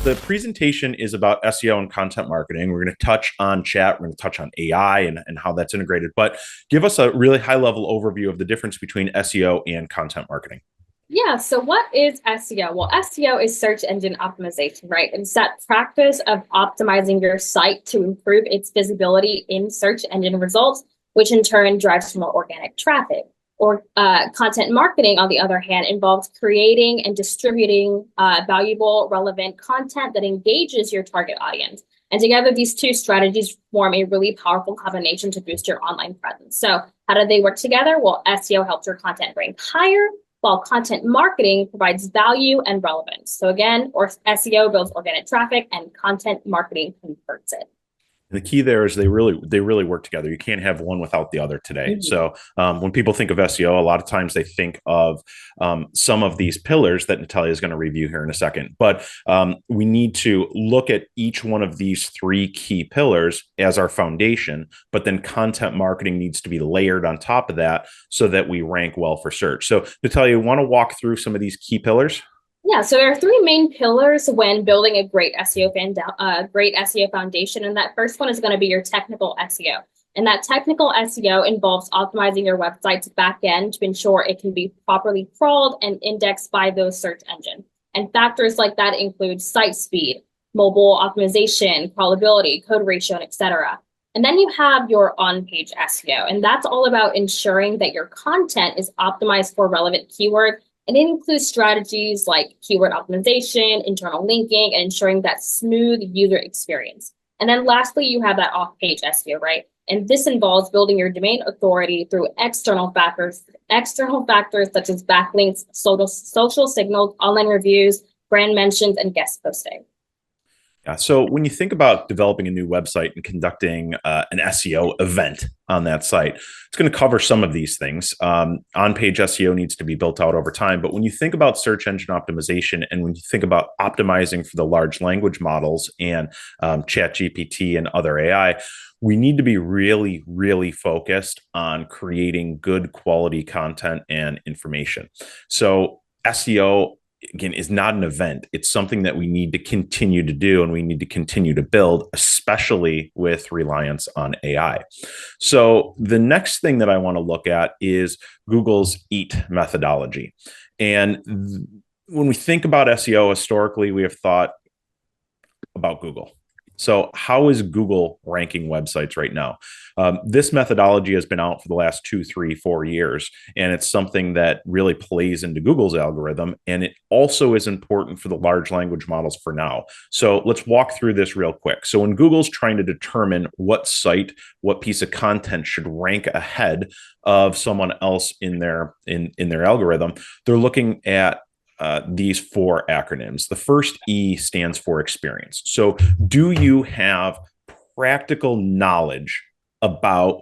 The presentation is about SEO and content marketing. We're going to touch on chat. We're going to touch on AI and how that's integrated. But give us a really high level overview of the difference between SEO and content marketing. Yeah, so what is SEO? Well, SEO is search engine optimization, right? It's that practice of optimizing your site to improve its visibility in search engine results, which in turn drives more organic traffic. Or content marketing, on the other hand, involves creating and distributing valuable, relevant content that engages your target audience. And together, these two strategies form a really powerful combination to boost your online presence. So how do they work together? Well, SEO helps your content rank higher, while content marketing provides value and relevance. So again, SEO builds organic traffic and content marketing converts it. The key there is they really work together. You can't have one without the other today. Mm-hmm. So when people think of SEO, a lot of times they think of some of these pillars that Natalia is going to review here in a second. But we need to look at each one of these three key pillars as our foundation. But then content marketing needs to be layered on top of that so that we rank well for search. So Natalia, you want to walk through some of these key pillars? Yeah, so there are three main pillars when building a great SEO foundation, and that first one is going to be your technical SEO. And that technical SEO involves optimizing your website's backend to ensure it can be properly crawled and indexed by those search engines. And factors like that include site speed, mobile optimization, crawlability, code ratio, etc. And then you have your on-page SEO, and that's all about ensuring that your content is optimized for relevant keywords. And it includes strategies like keyword optimization, internal linking, and ensuring that smooth user experience. And then lastly, you have that off-page SEO, right? And this involves building your domain authority through external factors such as backlinks, social signals, online reviews, brand mentions, and guest posting. Yeah. So when you think about developing a new website and conducting an SEO event on that site, it's going to cover some of these things. On-page SEO needs to be built out over time. But when you think about search engine optimization and when you think about optimizing for the large language models and ChatGPT and other AI, we need to be really, really focused on creating good quality content and information. So SEO, again, is not an event. It's something that we need to continue to do and we need to continue to build, especially with reliance on AI. So the next thing that I want to look at is Google's EAT methodology. And when we think about SEO historically, we have thought about Google. So how is Google ranking websites right now? This methodology has been out for the last 2, 3, 4 years, and it's something that really plays into Google's algorithm, and it also is important for the large language models for now. So let's walk through this real quick. So when Google's trying to determine what site, what piece of content should rank ahead of someone else in their algorithm, they're looking at these 4 acronyms. The first E stands for experience. So do you have practical knowledge about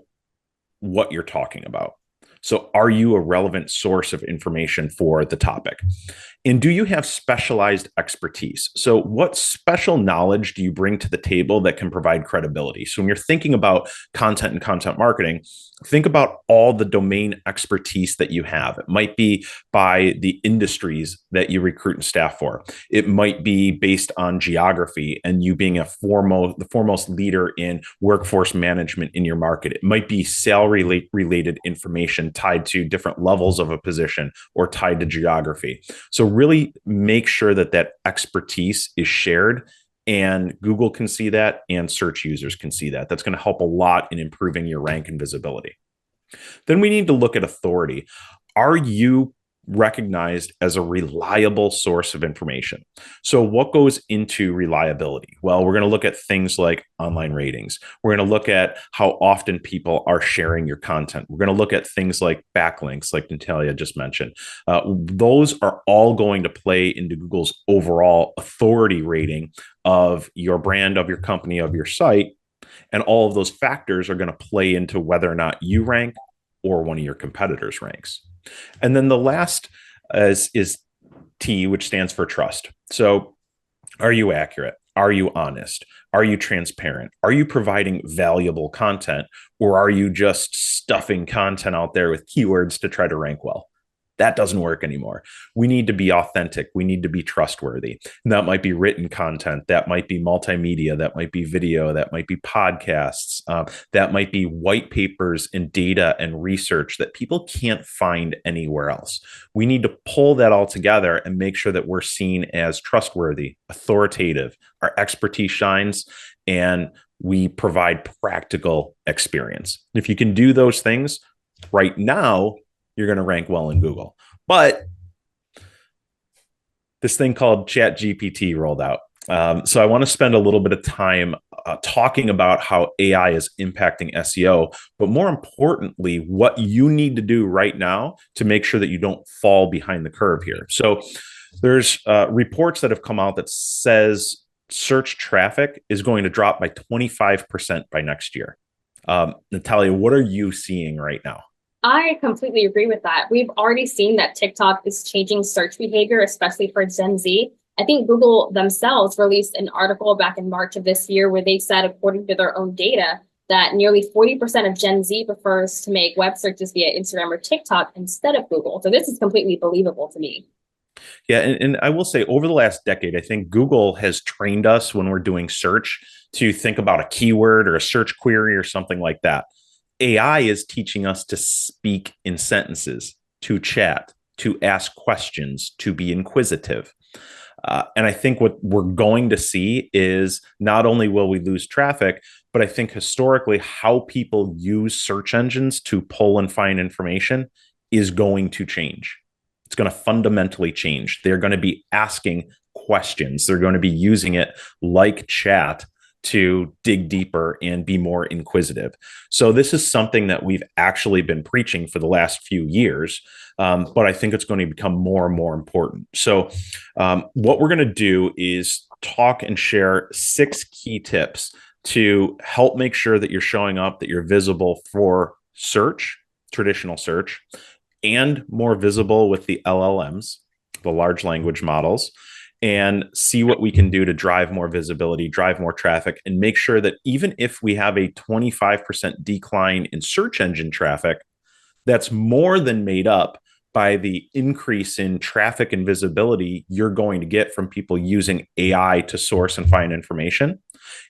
what you're talking about? So are you a relevant source of information for the topic? And do you have specialized expertise? So what special knowledge do you bring to the table that can provide credibility? So when you're thinking about content and content marketing, think about all the domain expertise that you have. It might be by the industries that you recruit and staff for. It might be based on geography and you being the foremost leader in workforce management in your market. It might be salary related information tied to different levels of a position or tied to geography. So really make sure that that expertise is shared, and Google can see that and search users can see that. That's going to help a lot in improving your rank and visibility. Then we need to look at authority. Are you recognized as a reliable source of information? So what goes into reliability? Well, we're going to look at things like online ratings. We're going to look at how often people are sharing your content. We're going to look at things like backlinks, like Natalia just mentioned. Those are all going to play into Google's overall authority rating of your brand, of your company, of your site. And all of those factors are going to play into whether or not you rank or one of your competitors ranks. And then the last is T, which stands for trust. So are you accurate? Are you honest? Are you transparent? Are you providing valuable content? Or are you just stuffing content out there with keywords to try to rank well? That doesn't work anymore. We need to be authentic. We need to be trustworthy. And that might be written content. That might be multimedia. That might be video. That might be podcasts. That might be white papers and data and research that people can't find anywhere else. We need to pull that all together and make sure that we're seen as trustworthy, authoritative. Our expertise shines, and we provide practical experience. If you can do those things right now, you're going to rank well in Google. But this thing called Chat GPT rolled out. So I want to spend a little bit of time talking about how AI is impacting SEO, but more importantly, what you need to do right now to make sure that you don't fall behind the curve here. So there's reports that have come out that says search traffic is going to drop by 25% by next year. Natalia, what are you seeing right now? I completely agree with that. We've already seen that TikTok is changing search behavior, especially for Gen Z. I think Google themselves released an article back in March of this year where they said, according to their own data, that nearly 40% of Gen Z prefers to make web searches via Instagram or TikTok instead of Google. So this is completely believable to me. Yeah, and I will say over the last decade, I think Google has trained us when we're doing search to think about a keyword or a search query or something like that. AI is teaching us to speak in sentences, to chat, to ask questions, to be inquisitive. And I think what we're going to see is not only will we lose traffic, but I think historically how people use search engines to pull and find information is going to change. It's going to fundamentally change. They're going to be asking questions. They're going to be using it like chat to dig deeper and be more inquisitive. So this is something that we've actually been preaching for the last few years, but I think it's going to become more and more important. So what we're going to do is talk and share 6 key tips to help make sure that you're showing up, that you're visible for search, traditional search, and more visible with the LLMs, the large language models, and see what we can do to drive more visibility, drive more traffic, and make sure that even if we have a 25% decline in search engine traffic, that's more than made up by the increase in traffic and visibility you're going to get from people using AI to source and find information.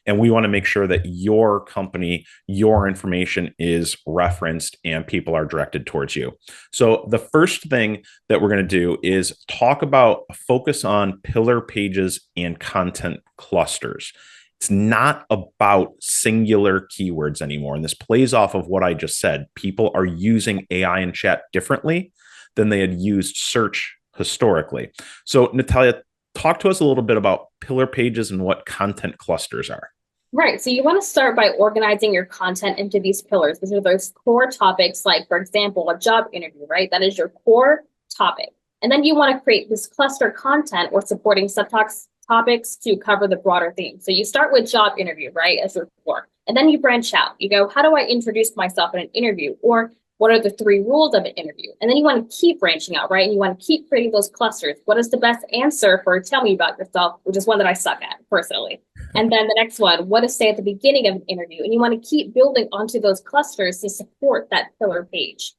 And we want to make sure that your company, your information is referenced and people are directed towards you. So the first thing that we're going to do is talk about a focus on pillar pages and content clusters. It's not about singular keywords anymore. And this plays off of what I just said. People are using AI and chat differently than they had used search historically. So Natalia, talk to us a little bit about pillar pages and what content clusters are. Right. So you want to start by organizing your content into these pillars. These are those core topics, like, for example, a job interview, right? That is your core topic. And then you want to create this cluster content or supporting subtopics to cover the broader theme. So you start with job interview, right, as your core. And then you branch out. You go, how do I introduce myself in an interview? Or what are the 3 rules of an interview? And then you want to keep branching out, right? And you want to keep creating those clusters. What is the best answer for tell me about yourself, which is one that I suck at personally. And then the next one, what to say at the beginning of an interview. And you want to keep building onto those clusters to support that pillar page.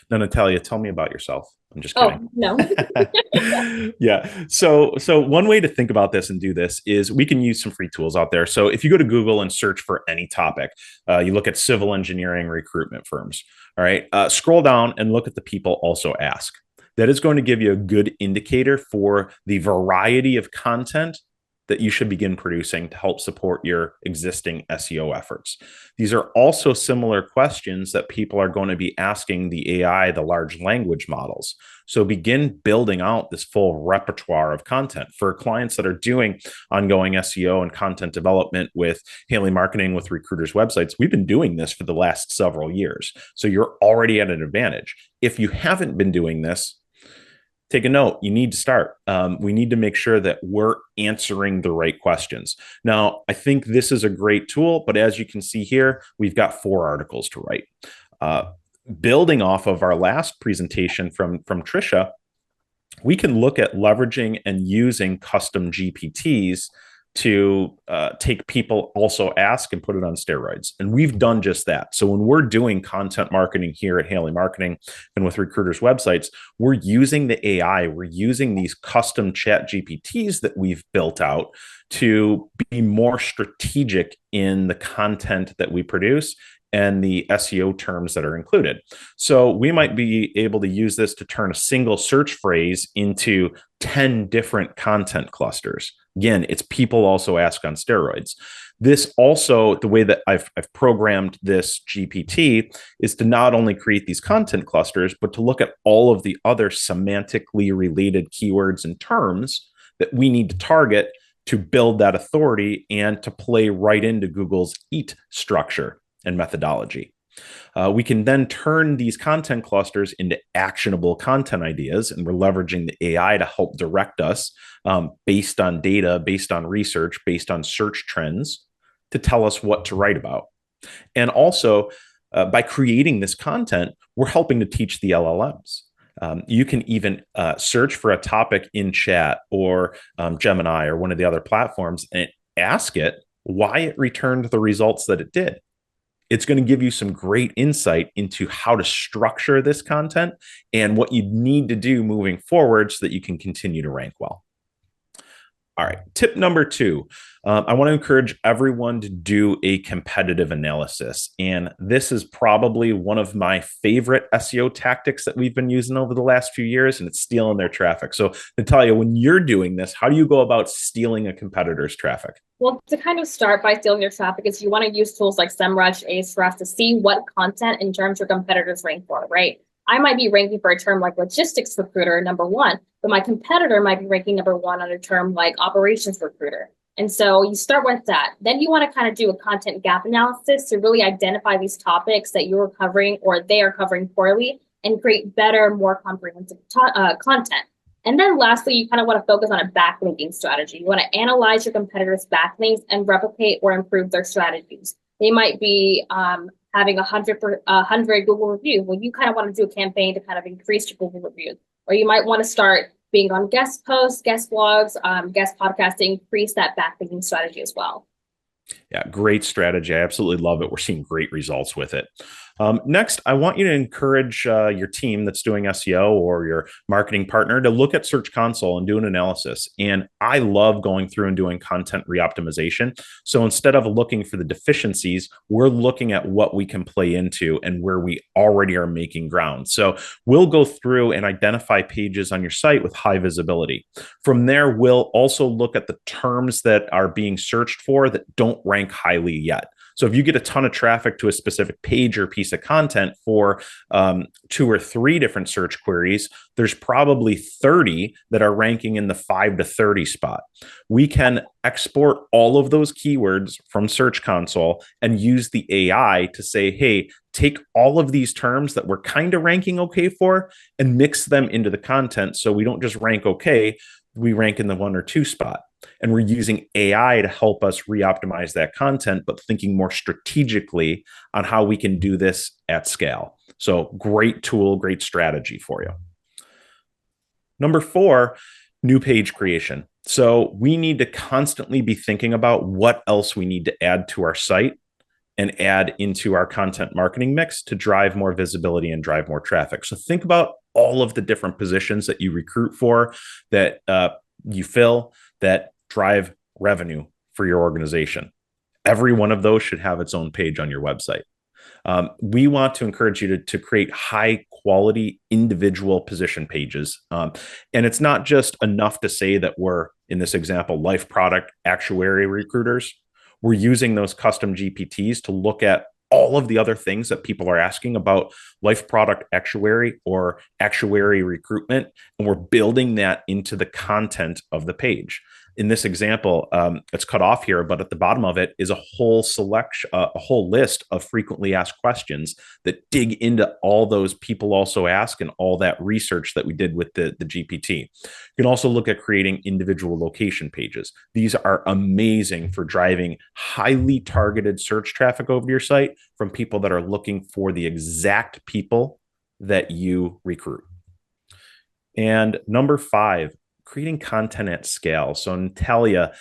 Now, Natalia, tell me about yourself. I'm just kidding. Oh, no. Yeah. So one way to think about this and do this is we can use some free tools out there. So if you go to Google and search for any topic, you look at civil engineering recruitment firms. All right. Scroll down and look at the people also ask. That is going to give you a good indicator for the variety of content that you should begin producing to help support your existing SEO efforts. These are also similar questions that people are going to be asking the AI, the large language models. So begin building out this full repertoire of content for clients that are doing ongoing SEO and content development with Haley Marketing, with recruiters' websites. We've been doing this for the last several years. So you're already at an advantage. If you haven't been doing this, take a note. You need to start. We need to make sure that we're answering the right questions. Now, I think this is a great tool, but as you can see here, we've got 4 articles to write. Building off of our last presentation from Trisha, we can look at leveraging and using custom GPTs to take people also ask and put it on steroids. And we've done just that. So when we're doing content marketing here at Haley Marketing and with recruiters' websites, we're using the AI, we're using these custom chat GPTs that we've built out to be more strategic in the content that we produce and the SEO terms that are included. So we might be able to use this to turn a single search phrase into 10 different content clusters. Again, it's people also ask on steroids. This also, the way that I've programmed this GPT is to not only create these content clusters, but to look at all of the other semantically related keywords and terms that we need to target to build that authority and to play right into Google's EAT structure and methodology. We can then turn these content clusters into actionable content ideas, and we're leveraging the AI to help direct us based on data, based on research, based on search trends to tell us what to write about. And also, by creating this content, we're helping to teach the LLMs. You can even search for a topic in chat or Gemini or one of the other platforms and ask it why it returned the results that it did. It's going to give you some great insight into how to structure this content and what you need to do moving forward so that you can continue to rank well. All right, tip number 2. I want to encourage everyone to do a competitive analysis. And this is probably one of my favorite SEO tactics that we've been using over the last few years, and it's stealing their traffic. So, Natalia, when you're doing this, how do you go about stealing a competitor's traffic? Well, to kind of start by stealing your traffic is you want to use tools like SEMrush, Ahrefs to see what content and terms your competitors rank for, right? I might be ranking for a term like logistics recruiter #1, but my competitor might be ranking #1 on a term like operations recruiter. And so you start with that. Then you want to kind of do a content gap analysis to really identify these topics that you're covering or they are covering poorly and create better, more comprehensive content. And then lastly, you kind of want to focus on a backlinking strategy. You want to analyze your competitors' backlinks and replicate or improve their strategies. They might be having 100 Google reviews. Well, you kind of want to do a campaign to kind of increase your Google reviews. Or you might want to start being on guest posts, guest blogs, guest podcasting, increase that backlinking strategy as well. Yeah, great strategy. I absolutely love it. We're seeing great results with it. Next, I want you to encourage your team that's doing SEO or your marketing partner to look at Search Console and do an analysis. And I love going through and doing content reoptimization. So instead of looking for the deficiencies, we're looking at what we can play into and where we already are making ground. So we'll go through and identify pages on your site with high visibility. From there, we'll also look at the terms that are being searched for that don't rank highly yet. So if you get a ton of traffic to a specific page or piece of content for 2 or 3 different search queries, there's probably 30 that are ranking in the 5 to 30 spot. We can export all of those keywords from Search Console and use the AI to say, hey, take all of these terms that we're kind of ranking okay for and mix them into the content. So we don't just rank okay, we rank in the 1 or 2 spot. And we're using AI to help us reoptimize that content, but thinking more strategically on how we can do this at scale. So great tool, great strategy for you. Number 4, new page creation. So we need to constantly be thinking about what else we need to add to our site and add into our content marketing mix to drive more visibility and drive more traffic. So think about all of the different positions that you recruit for, that you fill, that drive revenue for your organization. Every one of those should have its own page on your website. We want to encourage you to create high quality individual position pages. And it's not just enough to say that we're, in this example, life product actuary recruiters. We're using those custom GPTs to look at all of the other things that people are asking about life product actuary or actuary recruitment, and we're building that into the content of the page. In this example, it's cut off here, but at the bottom of it is a whole selection, a whole list of frequently asked questions that dig into all those people also ask and all that research that we did with the GPT. You can also look at creating individual location pages. These are amazing for driving highly targeted search traffic over your site from people that are looking for the exact people that you recruit. And number 5, creating content at scale. So Natalia,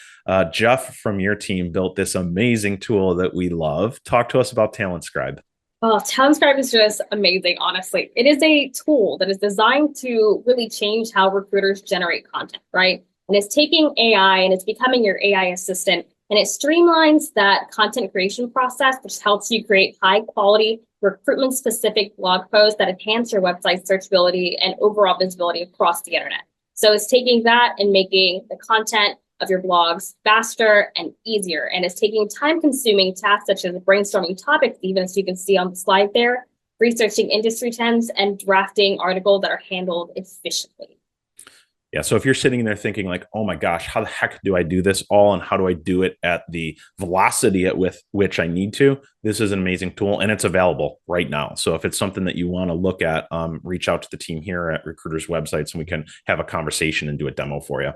Jeff from your team built this amazing tool that we love. Talk to us about Talent Scribe. Oh, TalentScribe is just amazing, honestly. It is a tool that is designed to really change how recruiters generate content, right? And it's taking AI and it's becoming your AI assistant, and it streamlines that content creation process, which helps you create high quality recruitment specific blog posts that enhance your website searchability and overall visibility across the internet. So it's taking that and making the content of your blogs faster and easier. And it's taking time-consuming tasks such as brainstorming topics, even as you can see on the slide there, researching industry trends, and drafting articles that are handled efficiently. Yeah. So if you're sitting there thinking like, oh my gosh, how the heck do I do this all? And how do I do it at the velocity at with which I need to? This is an amazing tool and it's available right now. So if it's something that you want to look at, reach out to the team here at Recruiters Websites and we can have a conversation and do a demo for you.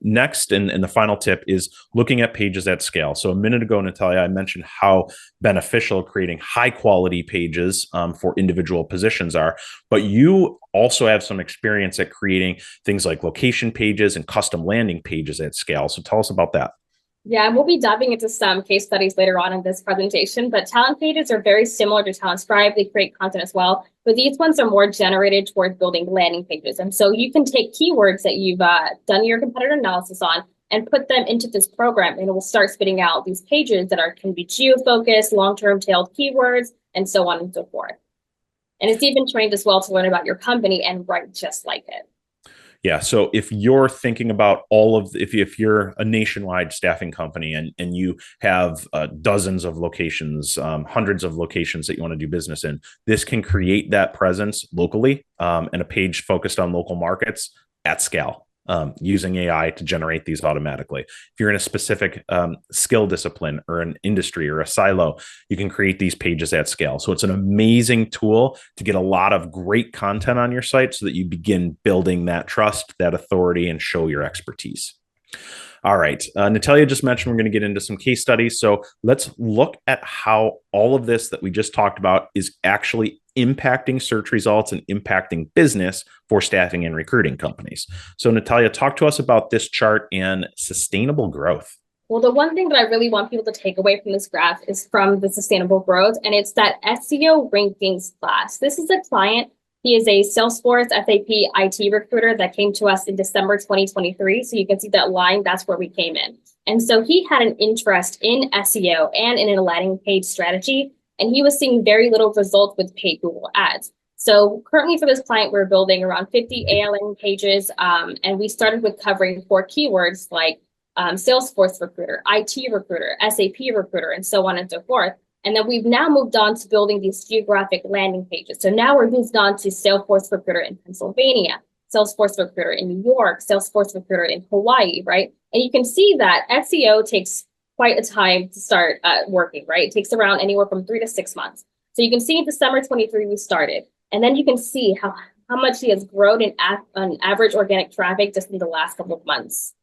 Next, and the final tip is looking at pages at scale. So a minute ago, Natalia, I mentioned how beneficial creating high quality pages for individual positions are, but you also have some experience at creating things like location pages and custom landing pages at scale. So tell us about that. Yeah, and we'll be diving into some case studies later on in this presentation, but talent pages are very similar to TalentScribe. They create content as well, but these ones are more generated towards building landing pages. And so you can take keywords that you've done your competitor analysis on and put them into this program, and it will start spitting out these pages that can be geo-focused, long-term tailed keywords, and so on and so forth. And it's even trained as well to learn about your company and write just like it. Yeah. So if you're thinking about all of, if you're a nationwide staffing company and you have dozens of locations, hundreds of locations that you want to do business in, this can create that presence locally and a page focused on local markets at scale. Using AI to generate these automatically. If you're in a specific skill discipline or an industry or a silo, you can create these pages at scale. So it's an amazing tool to get a lot of great content on your site so that you begin building that trust, that authority, and show your expertise. All right. Natalia just mentioned we're going to get into some case studies. So let's look at how all of this that we just talked about is actually impacting search results and impacting business for staffing and recruiting companies. So Natalia, talk to us about this chart and sustainable growth. Well, the one thing that I really want people to take away from this graph is from the sustainable growth, and it's that SEO rankings class. This is a client. He is a Salesforce SAP IT recruiter that came to us in December 2023. So you can see that line, that's where we came in. And so he had an interest in SEO and in a landing page strategy, and he was seeing very little results with paid Google ads. So currently for this client, we're building around 50 AI landing pages, and we started with covering 4 keywords like Salesforce recruiter, IT recruiter, SAP recruiter, and so on and so forth. And then we've now moved on to building these geographic landing pages. So now we're moved on to Salesforce recruiter in Pennsylvania, Salesforce recruiter in New York, Salesforce recruiter in Hawaii, right? And you can see that SEO takes quite a time to start working, right? It takes around anywhere from 3 to 6 months. So you can see in December 23, we started. And then you can see how much he has grown in on average organic traffic just in the last couple of months.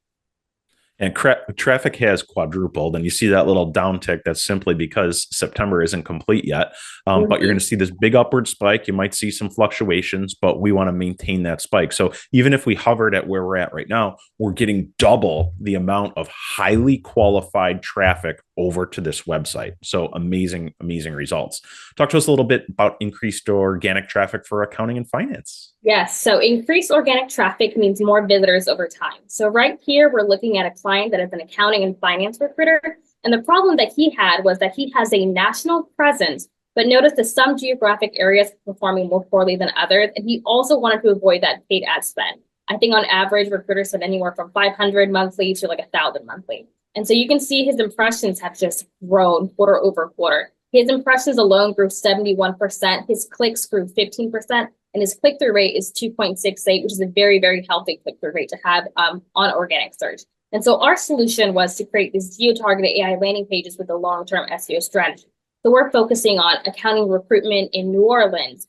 And traffic has quadrupled, and you see that little downtick. That's simply because September isn't complete yet. But you're going to see this big upward spike. You might see some fluctuations, but we want to maintain that spike. So even if we hovered at where we're at right now, we're getting double the amount of highly qualified traffic over to this website. So amazing, amazing results. Talk to us a little bit about increased organic traffic for accounting and finance. Yes, so increased organic traffic means more visitors over time. So right here, we're looking at a client that is an accounting and finance recruiter. And the problem that he had was that he has a national presence, but noticed that some geographic areas are performing more poorly than others. And he also wanted to avoid that paid ad spend. I think on average, recruiters spend anywhere from 500 monthly to like 1,000 monthly. And so you can see his impressions have just grown quarter over quarter. His impressions alone grew 71%. His clicks grew 15%. And his click-through rate is 2.68, which is a very, very healthy click-through rate to have on organic search. And so our solution was to create these geo-targeted AI landing pages with a long-term SEO strategy. So we're focusing on accounting recruitment in New Orleans,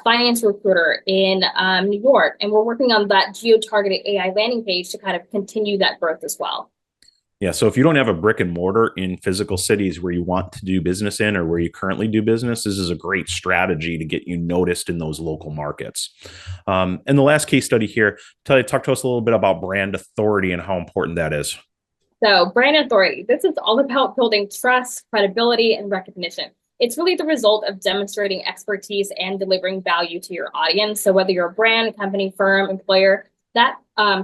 finance recruiter in New York, and we're working on that geo-targeted AI landing page to kind of continue that growth as well. Yeah. So if you don't have a brick and mortar in physical cities where you want to do business in or where you currently do business, this is a great strategy to get you noticed in those local markets. And the last case study here, talk to us a little bit about brand authority and how important that is. So, brand authority. This is all about building trust, credibility, and recognition. It's really the result of demonstrating expertise and delivering value to your audience. So, whether you're a brand, company, firm, employer, that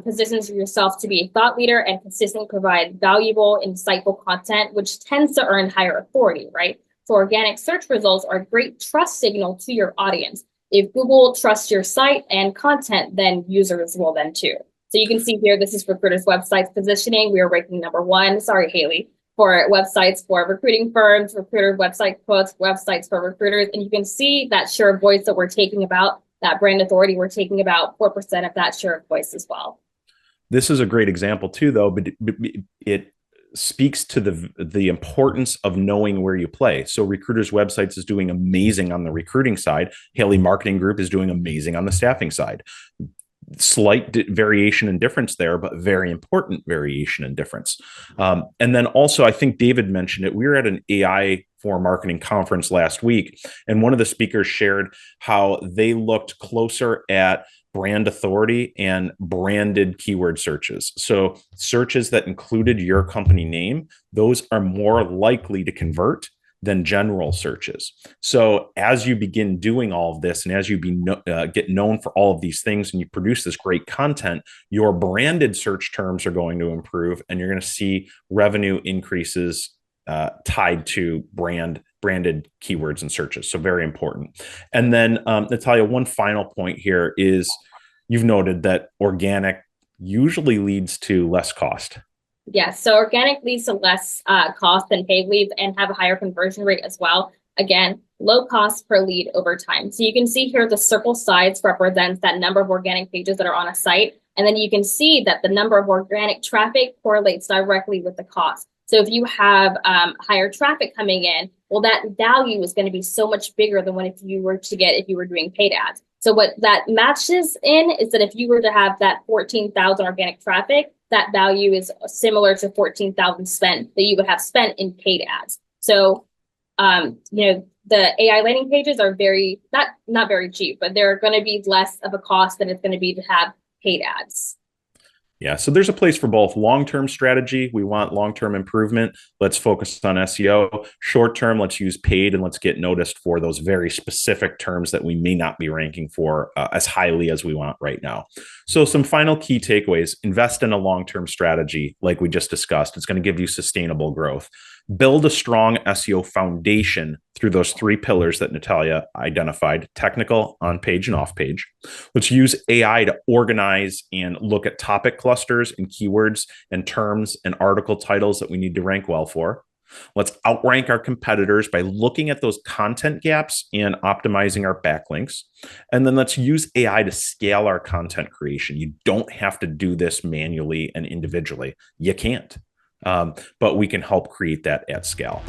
positions yourself to be a thought leader and consistently provide valuable, insightful content, which tends to earn higher authority, right? So, organic search results are a great trust signal to your audience. If Google trusts your site and content, then users will then too. So you can see here, this is Recruiter's websites positioning. We are ranking #1, sorry, Haley, for websites for recruiting firms, recruiter website quotes, websites for recruiters. And you can see that share of voice that we're taking about, that brand authority, we're taking about 4% of that share of voice as well. This is a great example too, though, but it speaks to the importance of knowing where you play. So Recruiters Websites is doing amazing on the recruiting side. Haley Marketing Group is doing amazing on the staffing side. Slight variation and difference there, but very important variation and difference. And then also, I think David mentioned it. We were at an AI for marketing conference last week, and one of the speakers shared how they looked closer at brand authority and branded keyword searches. So searches that included your company name, those are more likely to convert than general searches. So as you begin doing all of this, and as you get known for all of these things, and you produce this great content, your branded search terms are going to improve, and you're going to see revenue increases tied to branded keywords and searches. So very important. And then Natalia, one final point here is you've noted that organic usually leads to less cost. Yes, so organic leads to less cost than paid leads and have a higher conversion rate as well. Again, low cost per lead over time. So you can see here the circle sides represents that number of organic pages that are on a site. And then you can see that the number of organic traffic correlates directly with the cost. So if you have higher traffic coming in, well, that value is going to be so much bigger than if you were doing paid ads. So what that matches in is that if you were to have that 14,000 organic traffic, that value is similar to 14,000 spent that you would have spent in paid ads. So, the AI landing pages are not very cheap, but they're going to be less of a cost than it's going to be to have paid ads. Yeah, so there's a place for both. Long-term strategy, we want long-term improvement. Let's focus on SEO. Short-term, let's use paid and let's get noticed for those very specific terms that we may not be ranking for as highly as we want right now. So some final key takeaways: invest in a long-term strategy like we just discussed. It's going to give you sustainable growth. Build a strong SEO foundation through those 3 pillars that Natalia identified: technical, on-page, and off-page. Let's use AI to organize and look at topic clusters and keywords and terms and article titles that we need to rank well for. Let's outrank our competitors by looking at those content gaps and optimizing our backlinks. And then let's use AI to scale our content creation. You don't have to do this manually and individually. You can't. But we can help create that at scale.